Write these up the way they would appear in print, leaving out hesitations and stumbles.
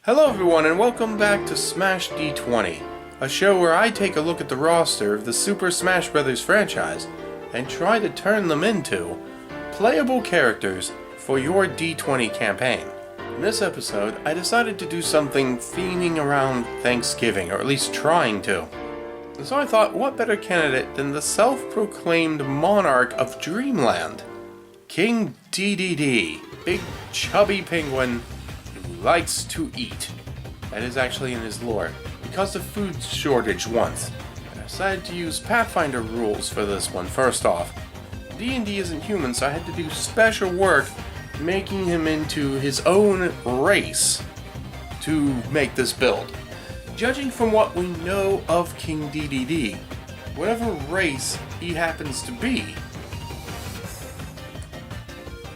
Hello everyone and welcome back to Smash D20, a show where I take a look at the roster of the Super Smash Bros. Franchise and try to turn them into playable characters for your D20 campaign. In this episode, I decided to do something theming around Thanksgiving, or at least trying to. And so I thought, what better candidate than the self-proclaimed monarch of Dreamland, King Dedede, big chubby penguin likes to eat. That is actually in his lore. Because of food shortage once, I decided to use Pathfinder rules for this one. First off, D&D isn't human, so I had to do special work making him into his own race to make this build. Judging from what we know of King Dedede, whatever race he happens to be,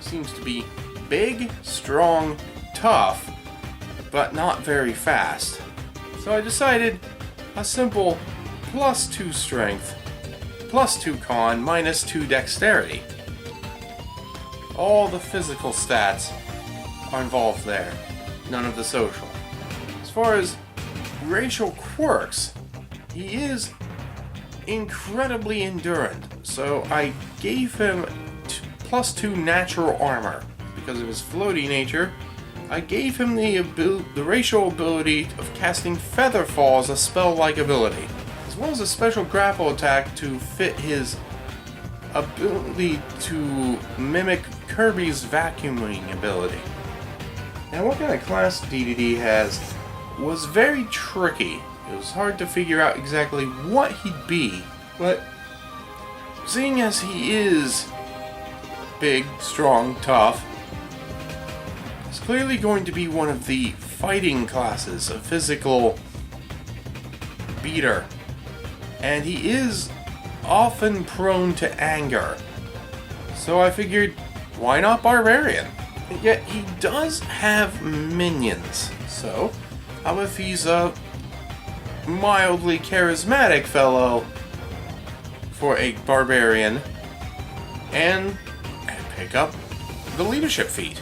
seems to be big, strong, tough, but not very fast. So I decided a simple +2 strength, +2 con, -2 dexterity. All the physical stats are involved there, none of the social. As far as racial quirks, he is incredibly endurant, so I gave him +2 natural armor. Because of his floaty nature, I gave him the racial ability of casting Feather Fall as a spell-like ability, as well as a special grapple attack to fit his ability to mimic Kirby's vacuuming ability. Now, what kind of class Dedede has was very tricky. It was hard to figure out exactly what he'd be, but seeing as he is big, strong, tough, it's clearly going to be one of the fighting classes, a physical beater. And he is often prone to anger. So I figured, why not barbarian? And yet he does have minions. So, how if he's a mildly charismatic fellow for a barbarian and pick up the leadership feat?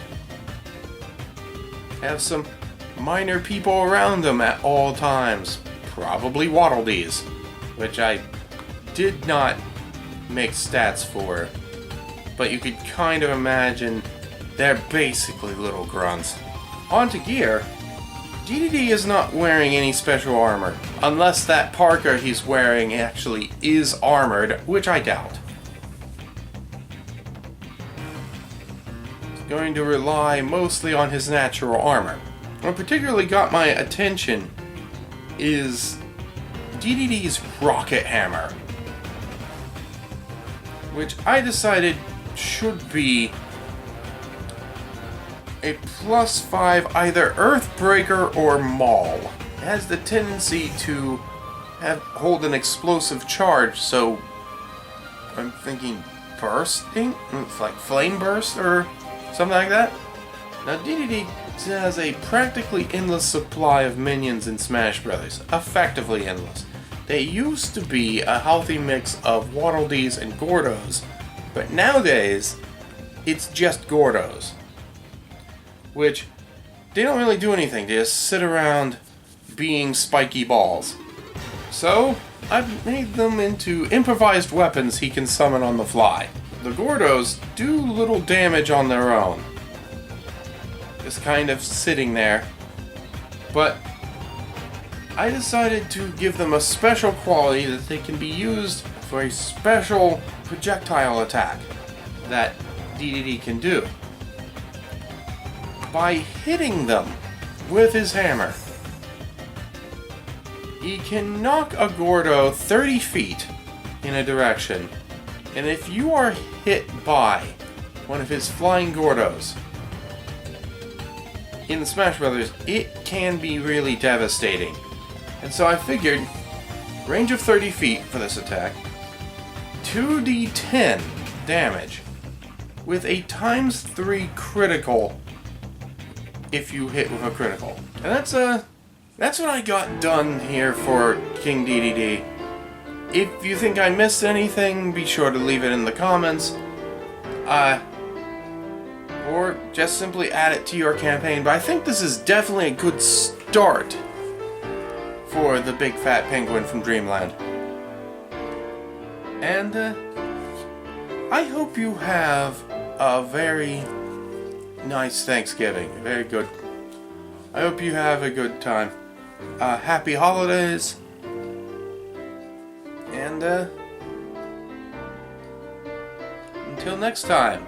Have some minor people around him at all times. Probably Waddle Dees, which I did not make stats for, but you could kind of imagine they're basically little grunts. On to gear. Dedede is not wearing any special armor, unless that parka he's wearing actually is armored, which I doubt. Going to rely mostly on his natural armor. What particularly got my attention is Dedede's rocket hammer, which I decided should be a +5 either Earthbreaker or Maul. It has the tendency to hold an explosive charge, so I'm thinking bursting? Like flame burst or something like that? Now, Dedede has a practically endless supply of minions in Smash Bros. Effectively endless. They used to be a healthy mix of Waddle Dees and Gordos, but nowadays, it's just Gordos. Which, they don't really do anything, they just sit around being spiky balls. So, I've made them into improvised weapons he can summon on the fly. The Gordos do little damage on their own, just kind of sitting there, but I decided to give them a special quality that they can be used for a special projectile attack that Dedede can do. By hitting them with his hammer, he can knock a Gordo 30 feet in a direction. And if you are hit by one of his flying Gordos in Smash Brothers, it can be really devastating. And so I figured, range of 30 feet for this attack, 2d10 damage, with a ×3 critical if you hit with a critical. And that's what I got done here for King Dedede. If you think I missed anything, be sure to leave it in the comments. or just simply add it to your campaign. But I think this is definitely a good start for the big fat penguin from Dreamland. And I hope you have a very nice Thanksgiving. Very good. I hope you have a good time. Happy holidays. And until next time.